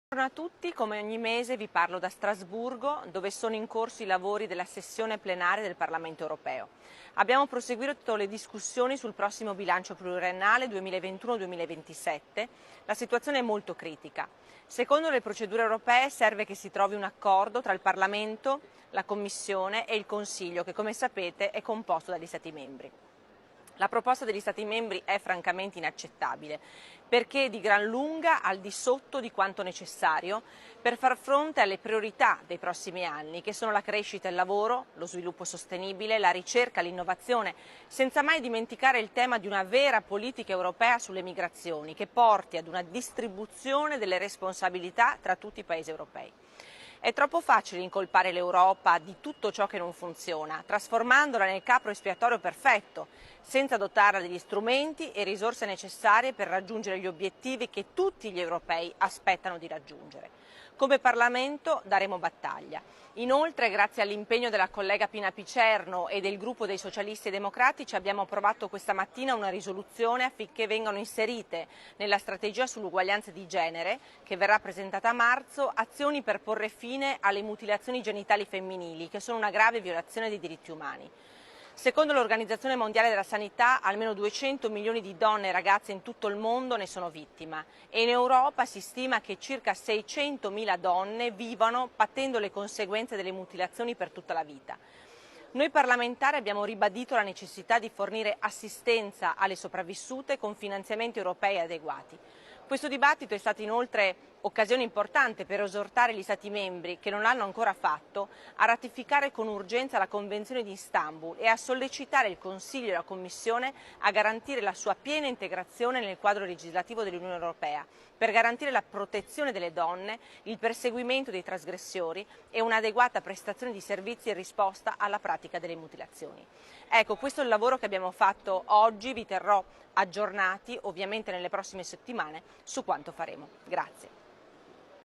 Buongiorno a tutti, come ogni mese vi parlo da Strasburgo, dove sono in corso i lavori della sessione plenaria del Parlamento europeo. Abbiamo proseguito le discussioni sul prossimo bilancio pluriennale 2021-2027. La situazione è molto critica. Secondo le procedure europee serve che si trovi un accordo tra il Parlamento, la Commissione e il Consiglio, che come sapete è composto dagli Stati membri. La proposta degli Stati membri è francamente inaccettabile perché è di gran lunga al di sotto di quanto necessario per far fronte alle priorità dei prossimi anni, che sono la crescita e il lavoro, lo sviluppo sostenibile, la ricerca, l'innovazione, senza mai dimenticare il tema di una vera politica europea sulle migrazioni che porti ad una distribuzione delle responsabilità tra tutti i Paesi europei. È troppo facile incolpare l'Europa di tutto ciò che non funziona, trasformandola nel capro espiatorio perfetto, senza dotarla degli strumenti e risorse necessarie per raggiungere gli obiettivi che tutti gli europei aspettano di raggiungere. Come Parlamento daremo battaglia. Inoltre, grazie all'impegno della collega Pina Picerno e del gruppo dei Socialisti e Democratici, abbiamo approvato questa mattina una risoluzione affinché vengano inserite nella strategia sull'uguaglianza di genere, che verrà presentata a marzo, azioni per porre fine alle mutilazioni genitali femminili, che sono una grave violazione dei diritti umani. Secondo l'Organizzazione Mondiale della Sanità, almeno 200 milioni di donne e ragazze in tutto il mondo ne sono vittima e in Europa si stima che circa 600.000 donne vivano patendo le conseguenze delle mutilazioni per tutta la vita. Noi parlamentari abbiamo ribadito la necessità di fornire assistenza alle sopravvissute con finanziamenti europei adeguati. Questo dibattito è stato inoltre occasione importante per esortare gli Stati membri, che non l'hanno ancora fatto, a ratificare con urgenza la Convenzione di Istanbul e a sollecitare il Consiglio e la Commissione a garantire la sua piena integrazione nel quadro legislativo dell'Unione Europea, per garantire la protezione delle donne, il perseguimento dei trasgressori e un'adeguata prestazione di servizi in risposta alla pratica delle mutilazioni. Ecco, questo è il lavoro che abbiamo fatto oggi, vi terrò aggiornati ovviamente nelle prossime settimane su quanto faremo. Grazie.